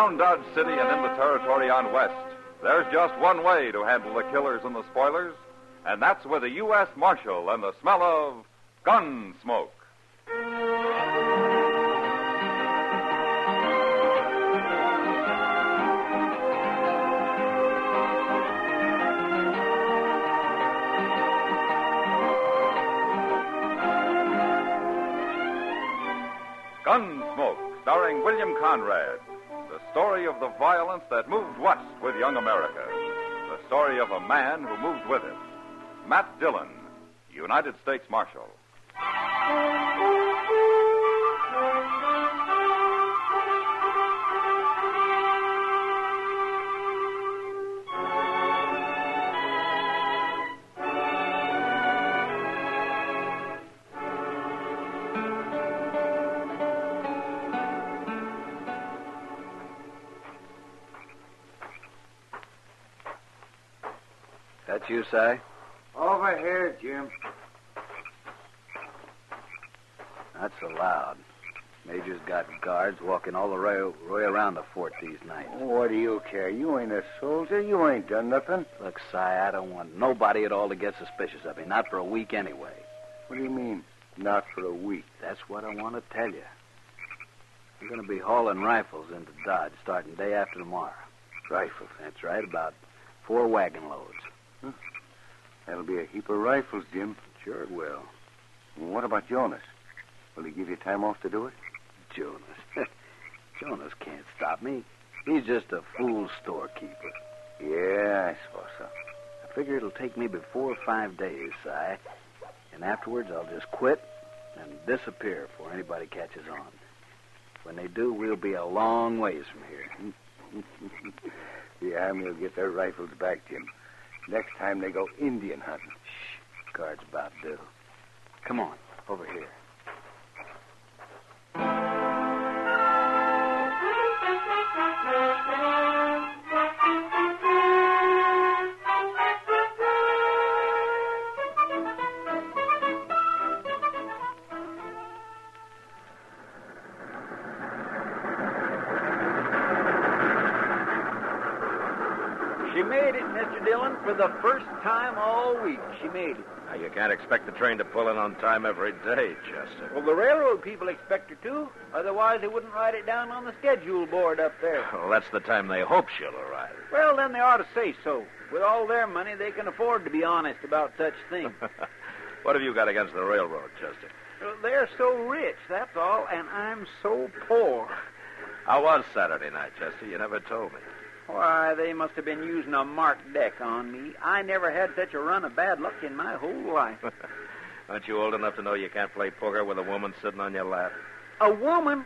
Around Dodge City and in the territory on West, there's just one way to handle the killers and the spoilers, and that's with a U.S. Marshal and the smell of Gunsmoke. Gunsmoke, starring William Conrad. The story of the violence that moved west with young America. The story of a man who moved with it. Matt Dillon, United States Marshal. That you, Si? Over here, Jim. Not so loud. Major's got guards walking all the way around the fort these nights. What do you care? You ain't a soldier. You ain't done nothing. Look, Si, I don't want nobody at all to get suspicious of me. Not for a week anyway. What do you mean, not for a week? That's what I want to tell you. I'm going to be hauling rifles into Dodge starting day after tomorrow. Rifles? That's right, about 4 wagon loads. That'll be a heap of rifles, Jim. Sure it will. What about Jonas? Will he give you time off to do it? Jonas? Jonas can't stop me. He's just a fool storekeeper. Yeah, I suppose so. I figure it'll take me before 5 days, Si. And afterwards I'll just quit and disappear before anybody catches on. When they do, we'll be a long ways from here. The Army will get their rifles back, Jim. Next time they go Indian hunting. Shh. Guard's about due. Come on, over here. She made it, Mr. Dillon, for the first time all week. She made it. Now, you can't expect the train to pull in on time every day, Chester. Well, the railroad people expect her to. Otherwise, they wouldn't write it down on the schedule board up there. Well, that's the time they hope she'll arrive. Well, then they ought to say so. With all their money, they can afford to be honest about such things. What have you got against the railroad, Chester? Well, they're so rich, that's all, and I'm so poor. How was Saturday night, Chester? You never told me. Why, they must have been using a marked deck on me. I never had such a run of bad luck in my whole life. Aren't you old enough to know you can't play poker with a woman sitting on your lap? A woman?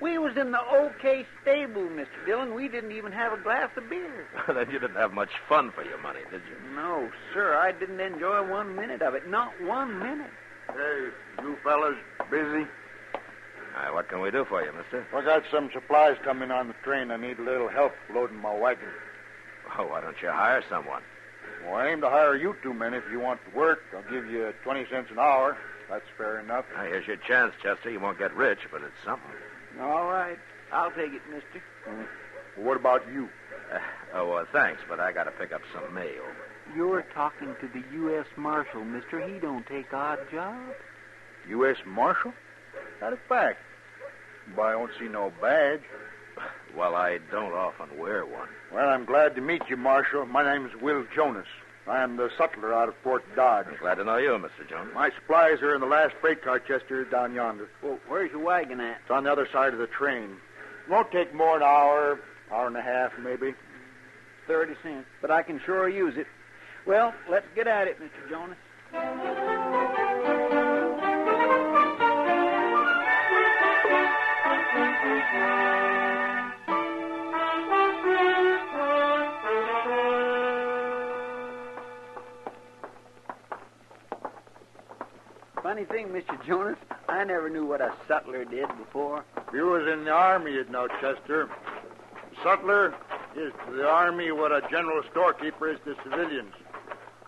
We was in the OK stable, Mr. Dillon. We didn't even have a glass of beer. Then you didn't have much fun for your money, did you? No, sir. I didn't enjoy 1 minute of it. Not 1 minute. Hey, you fellas busy? What can we do for you, mister? I got some supplies coming on the train. I need a little help loading my wagon. Oh, why don't you hire someone? Well, I aim to hire you 2 men if you want to work. I'll give you 20 cents an hour. That's fair enough. Now, here's your chance, Chester. You won't get rich, but it's something. All right. I'll take it, mister. Well, what about you? Thanks, but I got to pick up some mail. You're talking to the U.S. Marshal, mister. He don't take odd jobs. U.S. Marshal? Not a fact. But I don't see no badge. Well, I don't often wear one. Well, I'm glad to meet you, Marshal. My name's Will Jonas. I am the sutler out of Fort Dodge. I'm glad to know you, Mr. Jones. My supplies are in the last freight car, Chester, down yonder. Well, where's your wagon at? It's on the other side of the train. It won't take more than an hour and a half, maybe. 30 cents. But I can sure use it. Well, let's get at it, Mr. Jonas. Funny thing, Mr. Jonas, I never knew what a sutler did before. If you was in the Army, you'd know, Chester. Sutler is to the Army what a general storekeeper is to civilians.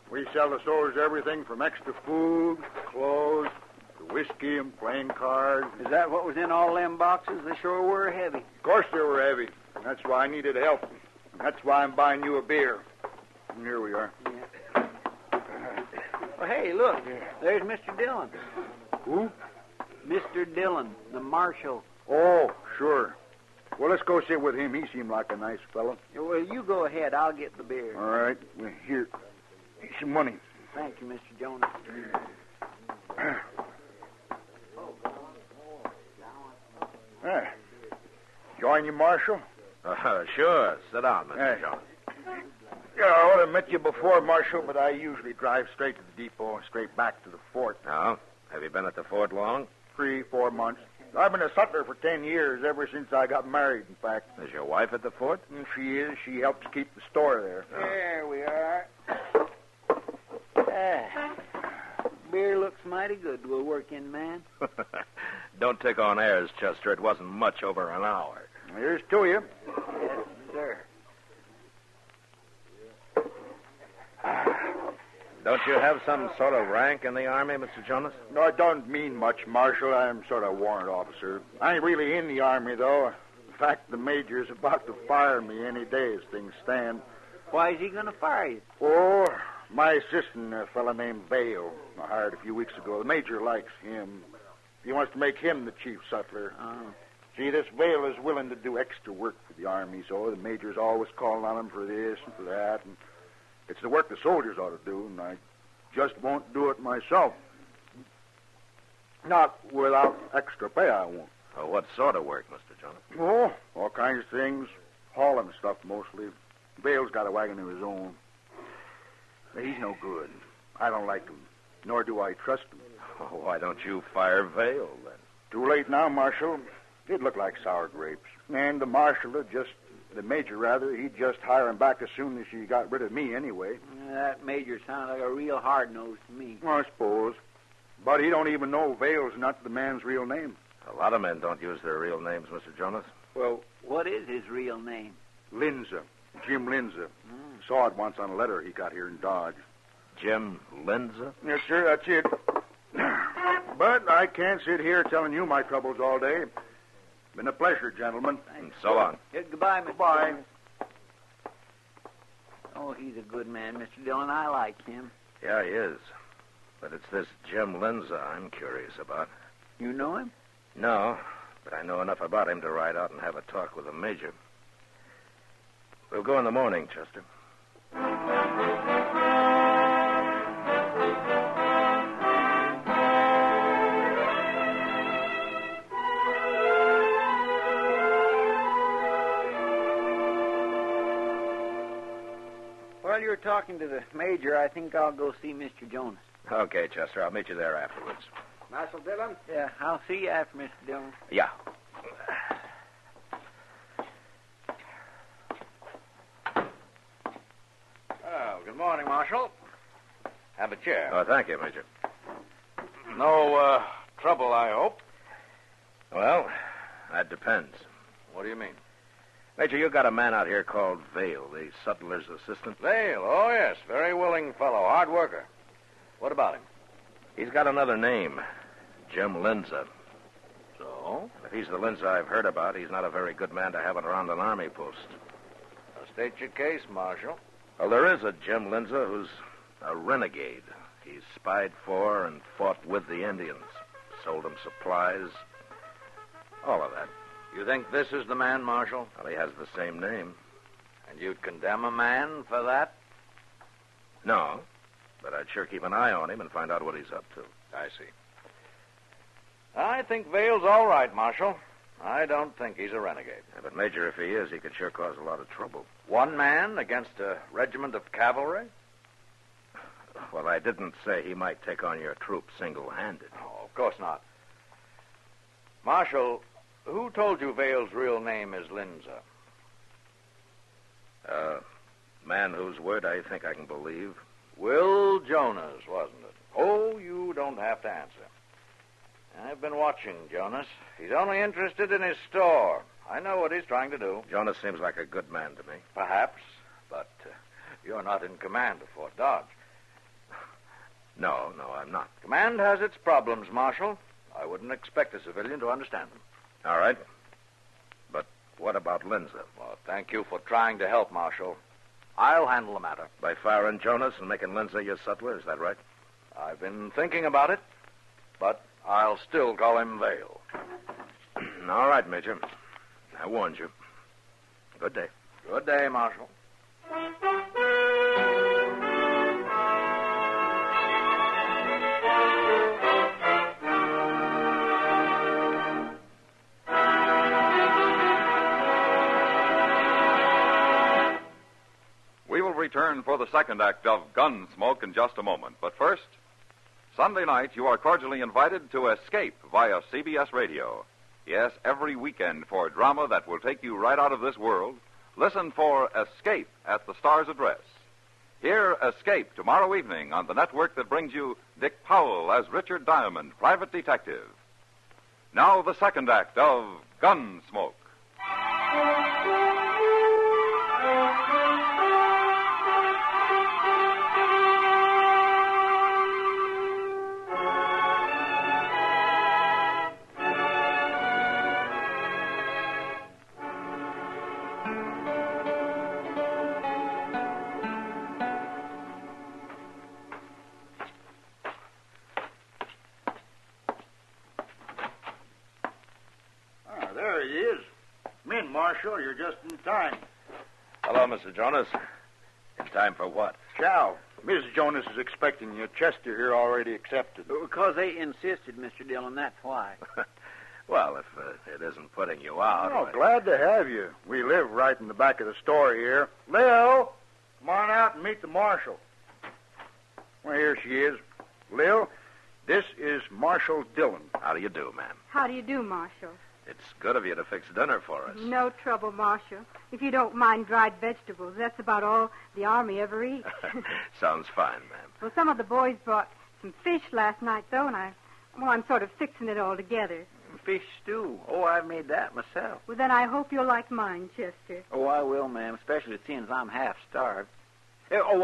We sell the soldiers everything from extra food, clothes, to whiskey and playing cards. Is that what was in all them boxes? They sure were heavy. Of course they were heavy. That's why I needed help. That's why I'm buying you a beer. And here we are. Yeah. Well, hey, look. There's Mr. Dillon. Who? Mr. Dillon, the marshal. Oh, sure. Well, let's go sit with him. He seemed like a nice fellow. Well, you go ahead. I'll get the beer. All right. Well, here. Here's some money. Thank you, Mr. Jonas. Join you, Marshal? Sure. Sit down, Mr. Hey. Jones. Yeah, I ought to have met you before, Marshal, but I usually drive straight to the depot and straight back to the fort. Now, have you been at the fort long? 3-4 months. I've been a sutler for 10 years, ever since I got married, in fact. Is your wife at the fort? And she is. She helps keep the store there. Oh. There we are. Beer looks mighty good to a working man. Don't take on airs, Chester. It wasn't much over an hour. Here's to you. Yes, sir. Don't you have some sort of rank in the Army, Mr. Jonas? No, it don't mean much, Marshal. I'm sort of warrant officer. I ain't really in the Army, though. In fact, the major's about to fire me any day as things stand. Why is he going to fire you? Oh, my assistant, a fella named Vale, I hired a few weeks ago. The major likes him. He wants to make him the chief sutler. Oh. See, this Vale is willing to do extra work for the Army, so the major's always calling on him for this and for that. And it's the work the soldiers ought to do, and I just won't do it myself. Not without extra pay, I won't. Oh, what sort of work, Mr. Jonas? Oh, all kinds of things. Hauling stuff, mostly. Vale's got a wagon of his own. He's no good. I don't like him, nor do I trust him. Oh, why don't you fire Vale, then? Too late now, Marshal. It looked like sour grapes. And the major, he'd just hire him back as soon as he got rid of me anyway. That major sounds like a real hard-nosed to me. Well, I suppose. But he don't even know Vale's not the man's real name. A lot of men don't use their real names, Mr. Jonas. Well, What is his real name? Linza. Jim Linza. Saw it once on a letter he got here in Dodge. Jim Linza? Yes, sir, that's it. But I can't sit here telling you my troubles all day. Been a pleasure, gentlemen. And so long. Goodbye, Mr. Bye. Jonas. Oh, he's a good man, Mr. Dillon. I like him. Yeah, he is. But it's this Jim Linza I'm curious about. You know him? No, but I know enough about him to ride out and have a talk with the major. We'll go in the morning, Chester. While you're talking to the major, I think I'll go see Mr. Jonas. Okay, Chester. I'll meet you there afterwards. Marshal Dillon? Yeah, I'll see you after, Mr. Dillon. Yeah. Oh, good morning, Marshal. Have a chair. Oh, thank you, Major. No trouble, I hope. Well, that depends. What do you mean? Major, you got a man out here called Vale, the sutler's assistant. Vale, oh, yes. Very willing fellow. Hard worker. What about him? He's got another name, Jim Linza. So? If he's the Linza I've heard about, he's not a very good man to have around an army post. State your case, Marshal. Well, there is a Jim Linza who's a renegade. He's spied for and fought with the Indians, sold them supplies, all of that. You think this is the man, Marshal? Well, he has the same name. And you'd condemn a man for that? No, but I'd sure keep an eye on him and find out what he's up to. I see. I think Vale's all right, Marshal. I don't think he's a renegade. Yeah, but, Major, if he is, he could sure cause a lot of trouble. One man against a regiment of cavalry? Well, I didn't say he might take on your troop single-handed. Oh, of course not. Marshal, who told you Vale's real name is Linza? Man whose word I think I can believe. Will Jonas, wasn't it? Oh, you don't have to answer. I've been watching Jonas. He's only interested in his store. I know what he's trying to do. Jonas seems like a good man to me. Perhaps, but you're not in command of Fort Dodge. No, I'm not. Command has its problems, Marshal. I wouldn't expect a civilian to understand them. All right. But What about Lindsay? Well, thank you for trying to help, Marshal. I'll handle the matter. By firing Jonas and making Lindsay your sutler, is that right? I've been thinking about it, but I'll still call him Vale. All right, Major. I warned you. Good day. Good day, Marshal. We will return for the second act of Gunsmoke in just a moment. But first, Sunday night, you are cordially invited to Escape via CBS Radio. Yes, every weekend for drama that will take you right out of this world, listen for Escape at the Star's address. Hear Escape tomorrow evening on the network that brings you Dick Powell as Richard Diamond, private detective. Now the second act of Gunsmoke. There he is. Come in, Marshal. You're just in time. Hello, Mr. Jonas. In time for what? Chow. Mrs. Jonas is expecting you. Chester here already accepted. Because they insisted, Mr. Dillon, that's why. Well, if it isn't putting you out. Oh, glad to have you. We live right in the back of the store here. Lil, come on out and meet the Marshal. Well, here she is. Lil, this is Marshal Dillon. How do you do, ma'am? How do you do, Marshal? It's good of you to fix dinner for us. No trouble, Marshal. If you don't mind dried vegetables, that's about all the Army ever eats. Sounds fine, ma'am. Well, some of the boys brought some fish last night, though, and I'm sort of fixing it all together. Fish stew. Oh, I've made that myself. Well, then I hope you'll like mine, Chester. Oh, I will, ma'am, especially seeing as I'm half starved. Well,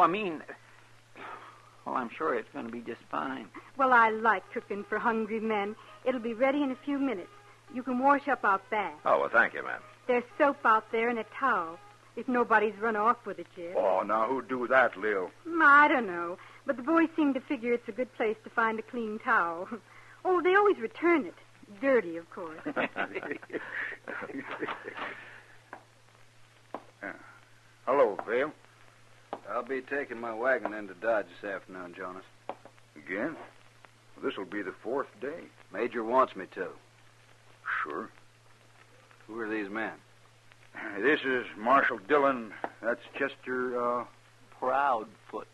I'm sure it's going to be just fine. Well, I like cooking for hungry men. It'll be ready in a few minutes. You can wash up out back. Oh, well, thank you, ma'am. There's soap out there and a towel, if nobody's run off with it yet. Oh, now who'd do that, Lil? I don't know, but the boys seem to figure it's a good place to find a clean towel. Oh, they always return it. Dirty, of course. Hello, Vale. I'll be taking my wagon into Dodge this afternoon, Jonas. Again? This'll be the fourth day. Major wants me to. Sure. Who are these men? This is Marshal Dillon. That's Chester, Proudfoot.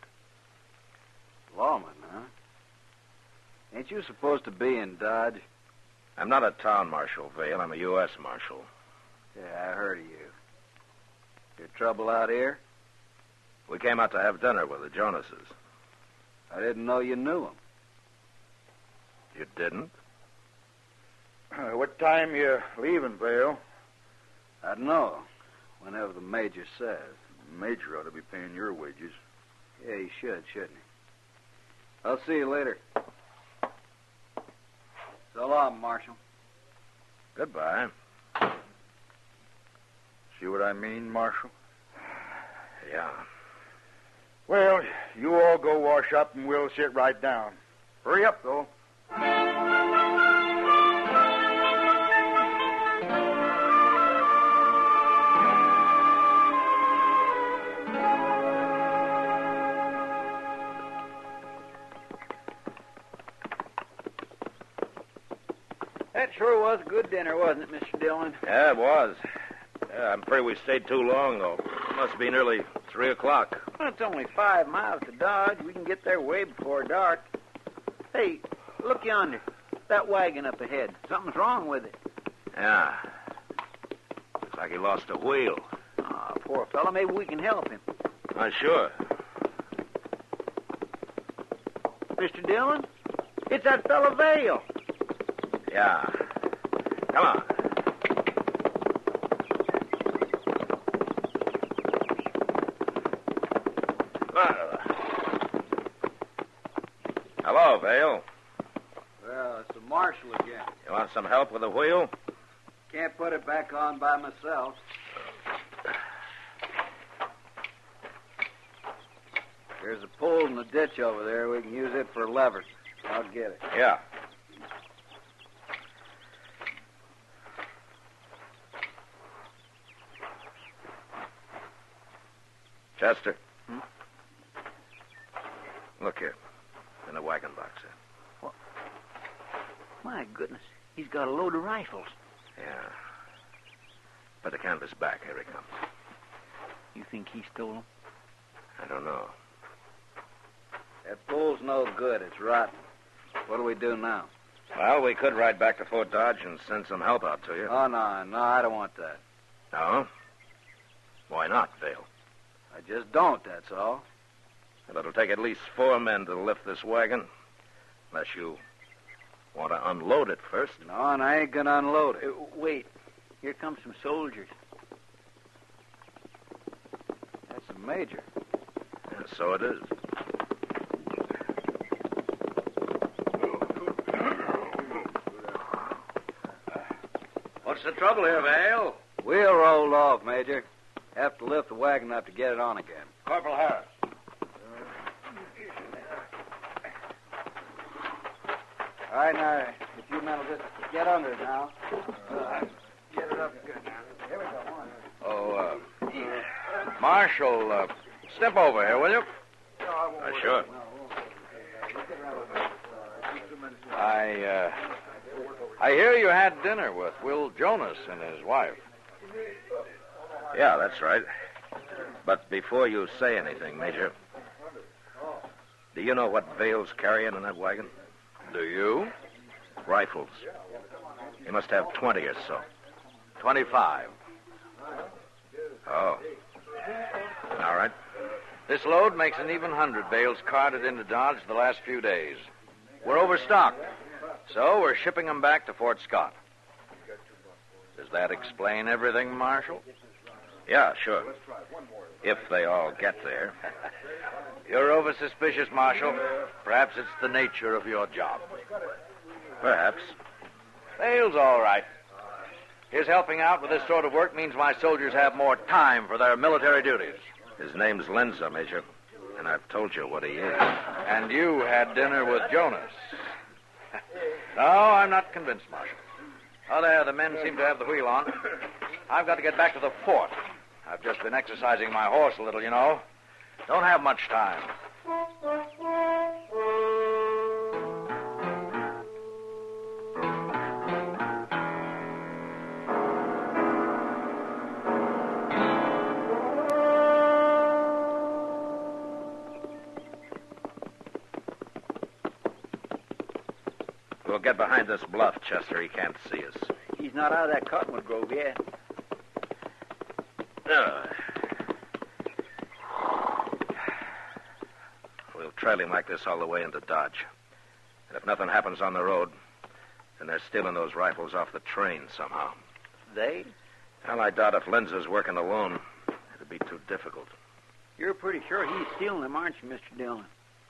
Lawman, huh? Ain't you supposed to be in Dodge? I'm not a town marshal, Vale. I'm a U.S. marshal. Yeah, I heard of you. Your trouble out here? We came out to have dinner with the Jonases. I didn't know you knew them. You didn't? What time you leaving, Vale? I don't know. Whenever the major says. The major ought to be paying your wages. Yeah, he should, shouldn't he? I'll see you later. So long, Marshal. Goodbye. See what I mean, Marshal? Yeah. Well, you all go wash up and we'll sit right down. Hurry up, though. That sure was a good dinner, wasn't it, Mr. Dillon? Yeah, it was. Yeah, I'm afraid we stayed too long, though. It must be nearly 3 o'clock. Well, it's only 5 miles to Dodge. We can get there way before dark. Hey, look yonder. That wagon up ahead. Something's wrong with it. Yeah. Looks like he lost a wheel. Ah, poor fellow. Maybe we can help him. Sure. Mr. Dillon? It's that fellow Vale. Yeah. Come on. Hello, Vale. Well, it's the marshal again. You want some help with the wheel? Can't put it back on by myself. There's a pole in the ditch over there. We can use it for a lever. I'll get it. Yeah. Chester. Look here. In the wagon box there. What? My goodness. He's got a load of rifles. Yeah. Put the canvas back. Here he comes. You think he stole them? I don't know. That pole's no good. It's rotten. What do we do now? Well, we could ride back to Fort Dodge and send some help out to you. Oh, no, I don't want that. No? Why not, Vale? I just don't, that's all. Well, it'll take at least 4 men to lift this wagon. Unless you want to unload it first. No, and I ain't gonna unload it. Wait. Here come some soldiers. That's the major. Yeah, so it is. What's the trouble here, Vale? Wheel rolled off, Major. Have to lift the wagon up to get it on again. Corporal Harris. All right, now, if you men will just get under it now. Get it up good now. Here we go, on. Oh, Marshal, step over here, will you? Sure. I hear you had dinner with Will Jonas and his wife. Yeah, that's right. But before you say anything, Major, do you know what Vale's carrying in that wagon? Do you? Rifles. He must have 20 or so. 25. Oh. All right. This load makes an even 100 bales carted into Dodge the last few days. We're overstocked, so we're shipping them back to Fort Scott. Does that explain everything, Marshal? Yeah, sure. If they all get there. You're over-suspicious, Marshal. Perhaps it's the nature of your job. Perhaps. Vale's all right. His helping out with this sort of work means my soldiers have more time for their military duties. His name's Lenza, Major, and I've told you what he is. And you had dinner with Jonas. No, I'm not convinced, Marshal. Oh, there, the men seem to have the wheel on. I've got to get back to the fort. I've just been exercising my horse a little, you know. Don't have much time. We'll get behind this bluff, Chester. He can't see us. He's not out of that cottonwood grove yet. We'll trail him like this all the way into Dodge. And if nothing happens on the road, then they're stealing those rifles off the train somehow. They? Well, I doubt if Lenza's working alone. It'd be too difficult. You're pretty sure he's stealing them, aren't you, Mr. Dillon?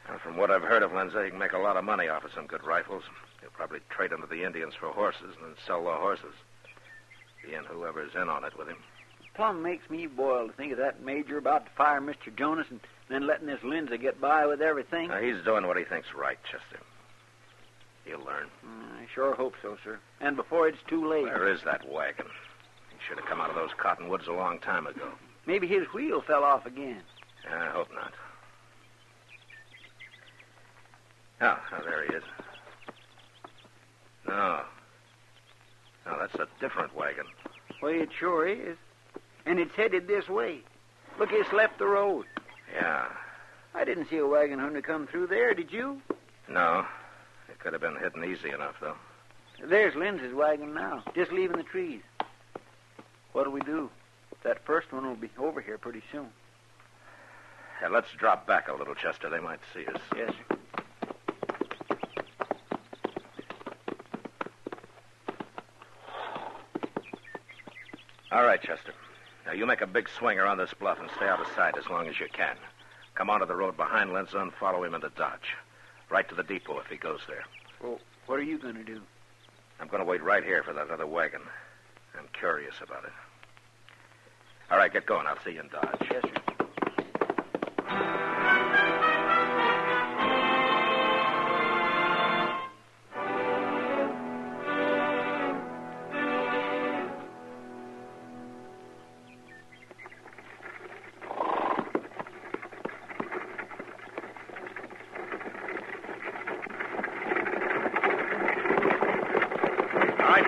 Well, from what I've heard of Lenza, he can make a lot of money off of some good rifles. He'll probably trade them to the Indians for horses and then sell the horses. He and whoever's in on it with him. Plum makes me boil to think of that major about to fire Mr. Jonas and then letting this Lindsay get by with everything. Now, he's doing what he thinks right, Chester. He'll learn. I sure hope so, sir. And before it's too late. Where is that wagon? He should have come out of those cottonwoods a long time ago. Maybe his wheel fell off again. I hope not. Oh, there he is. No, that's a different wagon. Well, it sure is. And it's headed this way. Look, it's left the road. Yeah. I didn't see a wagon hunter come through there, did you? No. It could have been hidden easy enough, though. There's Lindsay's wagon now, just leaving the trees. What'll we do? That first one will be over here pretty soon. Yeah, let's drop back a little, Chester. They might see us. Yes, sir. All right, Chester. Now, you make a big swing around this bluff and stay out of sight as long as you can. Come onto the road behind Lenza and follow him into Dodge. Right to the depot if he goes there. Well, what are you going to do? I'm going to wait right here for that other wagon. I'm curious about it. All right, get going. I'll see you in Dodge. Yes, sir.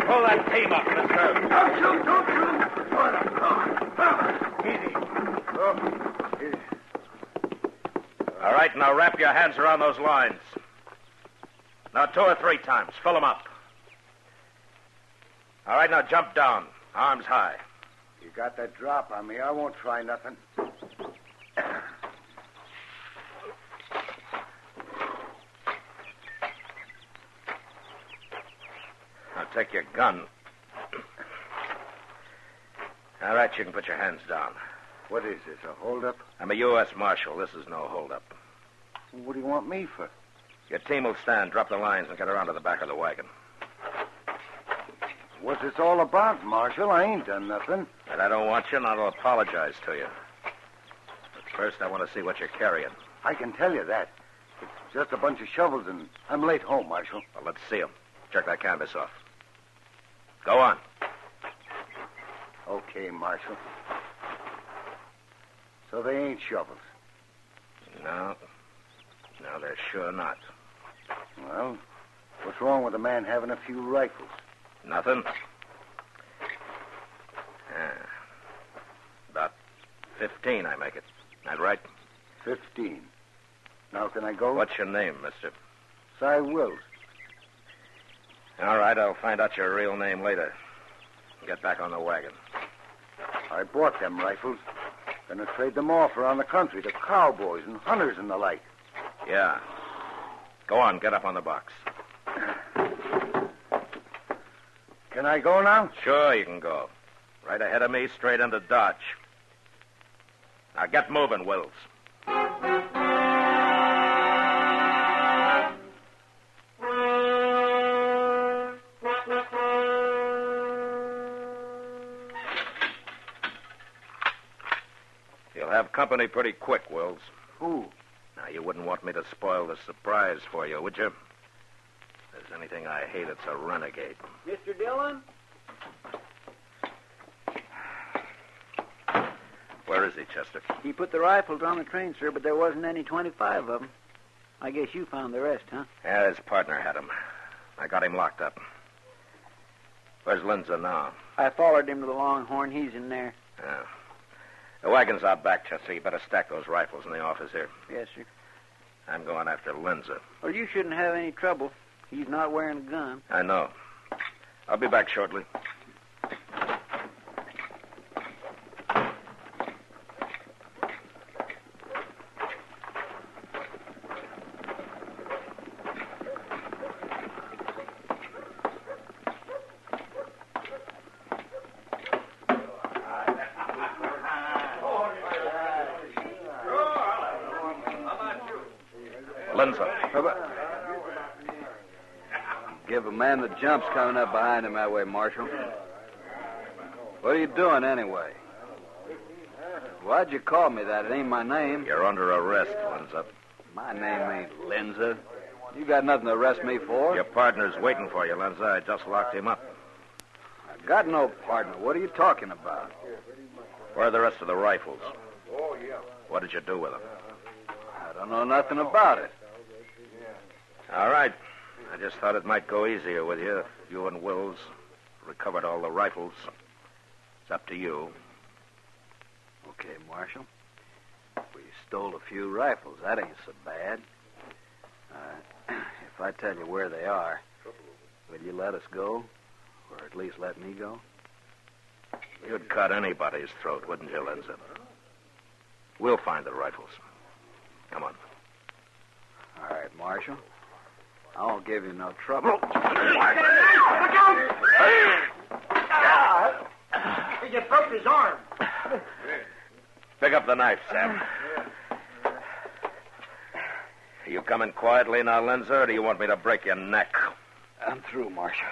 Pull that team up, mister. Don't shoot! Easy. All right, now wrap your hands around those lines. Now 2 or 3 times. Fill them up. All right, now jump down. Arms high. You got that drop on me. I won't try nothing. Now take your gun. All right, you can put your hands down. What is this, a holdup? I'm a U.S. Marshal. This is no holdup. What do you want me for? Your team will stand, drop the lines, and get around to the back of the wagon. What's this all about, Marshal? I ain't done nothing. And I don't want you, and I'll apologize to you. But first, I want to see what you're carrying. I can tell you that. It's just a bunch of shovels, and I'm late home, Marshal. Well, let's see them. Check that canvas off. Go on. Okay, Marshal. So they ain't shovels. No, they're sure not. Well, what's wrong with a man having a few rifles? Nothing. About 15, I make it. That right? 15. Now can I go? What's your name, mister? Cy Wills. All right, I'll find out your real name later. Get back on the wagon. I bought them rifles. Gonna trade them off around the country to cowboys and hunters and the like. Yeah. Go on, get up on the box. Can I go now? Sure, you can go. Right ahead of me, straight into Dodge. Now get moving, Wills. You'll have company pretty quick, Wills. Who? Now, you wouldn't want me to spoil the surprise for you, would you? If there's anything I hate, it's a renegade. Mr. Dillon? Where is he, Chester? He put the rifles on the train, sir, but there wasn't any 25 of them. I guess you found the rest, huh? Yeah, his partner had him. I got him locked up. Where's Lindsay now? I followed him to the Longhorn. He's in there. Yeah. The wagon's out back, Chester. You better stack those rifles in the office here. Yes, sir. I'm going after Lindsay. Well, you shouldn't have any trouble. He's not wearing a gun. I know. I'll be back shortly. Lindsay. Give a man the jumps coming up behind him that way, Marshal. What are you doing anyway? Why'd you call me that? It ain't my name. You're under arrest, Lindsay. My name ain't Lindsay. You got nothing to arrest me for. Your partner's waiting for you, Lindsay. I just locked him up. I've got no partner. What are you talking about? Where are the rest of the rifles? What did you do with them? I don't know nothing about it. All right. I just thought it might go easier with you if you and Wills recovered all the rifles. It's up to you. Okay, Marshal. We stole a few rifles. That ain't so bad. If I tell you where they are, will you let us go? Or at least let me go? You'd cut anybody's throat, wouldn't you, Lindsay? We'll find the rifles. Come on. All right, Marshal. I won't give you no trouble. You broke his arm. Pick up the knife, Sam. Are you coming quietly now, Lindsay, or do you want me to break your neck? I'm through, Marshal.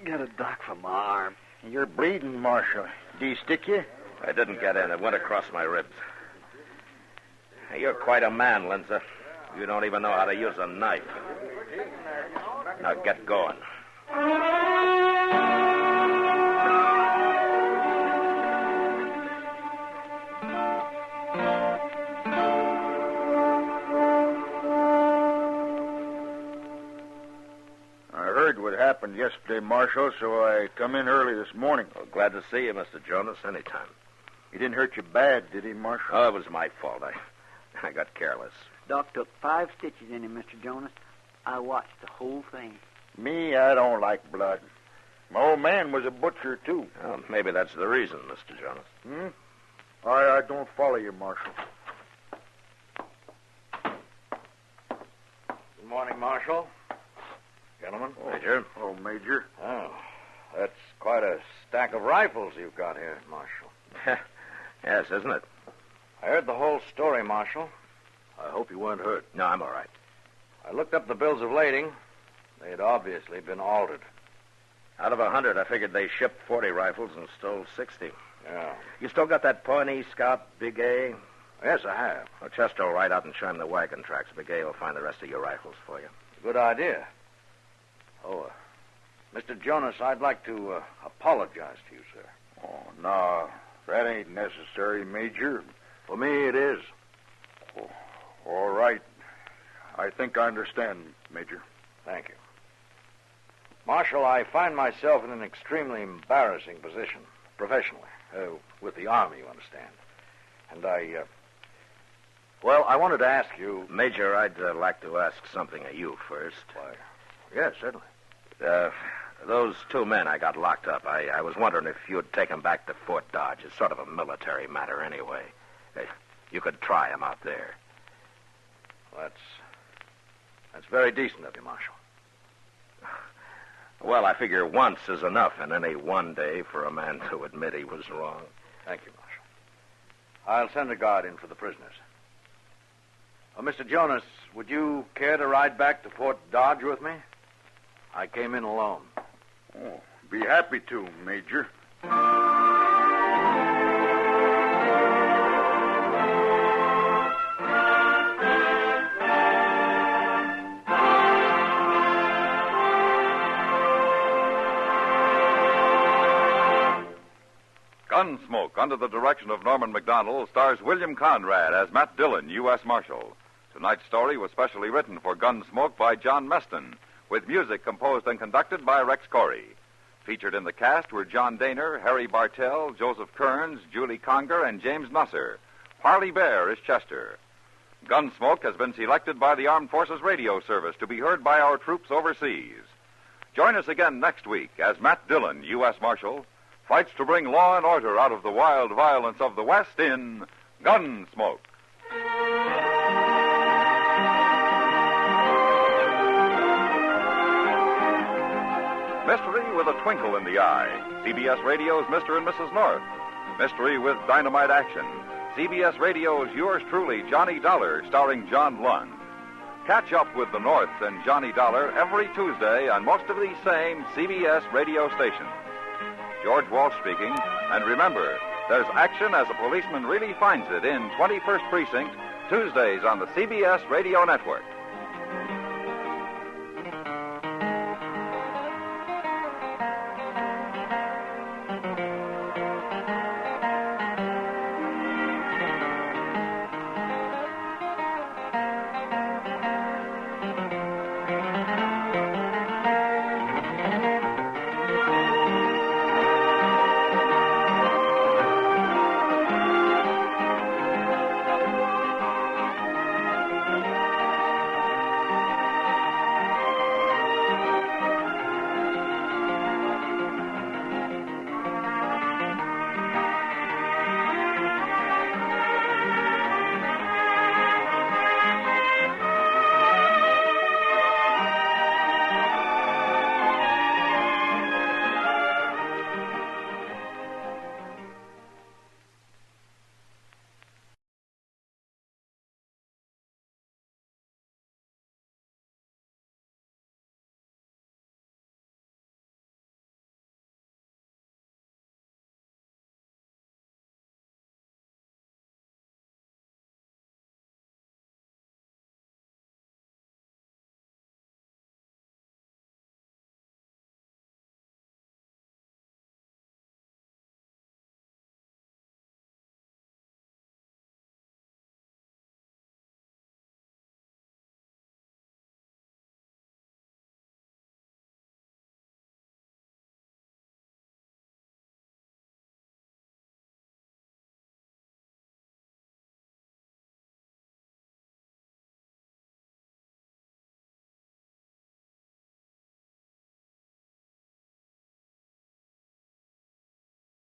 got a dock for my arm. You're bleeding, Marshal. Did he stick you? I didn't get in. It went across my ribs. Hey, you're quite a man, Lindsay. You don't even know how to use a knife. Now get going. I heard what happened yesterday, Marshal, so I come in early this morning. Well, glad to see you, Mr. Jonas, anytime. He didn't hurt you bad, did he, Marshal? Oh, it was my fault. I got careless. Doc took 5 stitches in him, Mr. Jonas. I watched the whole thing. Me, I don't like blood. My old man was a butcher, too. Well, maybe that's the reason, Mr. Jonas. I don't follow you, Marshal. Good morning, Marshal. Gentlemen. Major. Oh, Major. Oh, that's quite a stack of rifles you've got here, Marshal. Yes, isn't it? I heard the whole story, Marshal. I hope you weren't hurt. No, I'm all right. I looked up the bills of lading. They had obviously been altered. Out of 100, I figured they shipped 40 rifles and stole 60. Yeah. You still got that Pawnee Scout, Big A? Yes, I have. Well, Chester will ride out and show him the wagon tracks. Big A will find the rest of your rifles for you. Good idea. Oh, Mr. Jonas, I'd like to apologize to you, sir. Oh, no, that ain't necessary, Major. For me, it is. Oh, all right. I think I understand, Major. Thank you. Marshal, I find myself in an extremely embarrassing position, professionally, with the Army, you understand. And I wanted to ask you... Major, I'd like to ask something of you first. Why, yes, certainly. Those 2 men I got locked up, I was wondering if you'd take them back to Fort Dodge. It's sort of a military matter anyway. You could try them out there. Well, that's very decent of you, Marshal. Well, I figure once is enough in any one day for a man to admit he was wrong. Thank you, Marshal. I'll send a guard in for the prisoners. Mr. Jonas, would you care to ride back to Fort Dodge with me? I came in alone. Oh, be happy to, Major. Gunsmoke, under the direction of Norman Macdonnell, stars William Conrad as Matt Dillon, U.S. Marshal. Tonight's story was specially written for Gunsmoke by John Meston, with music composed and conducted by Rex Corey. Featured in the cast were John Daner, Harry Bartell, Joseph Kearns, Julie Conger, and James Nusser. Parley Baer is Chester. Gunsmoke has been selected by the Armed Forces Radio Service to be heard by our troops overseas. Join us again next week as Matt Dillon, U.S. Marshal, fights to bring law and order out of the wild violence of the West in Gunsmoke. Mystery with a twinkle in the eye. CBS Radio's Mr. and Mrs. North. Mystery with dynamite action. CBS Radio's Yours Truly, Johnny Dollar, starring John Lund. Catch up with the Norths and Johnny Dollar every Tuesday on most of these same CBS radio stations. George Walsh speaking, and remember, there's action as a policeman really finds it in 21st Precinct, Tuesdays on the CBS Radio Network.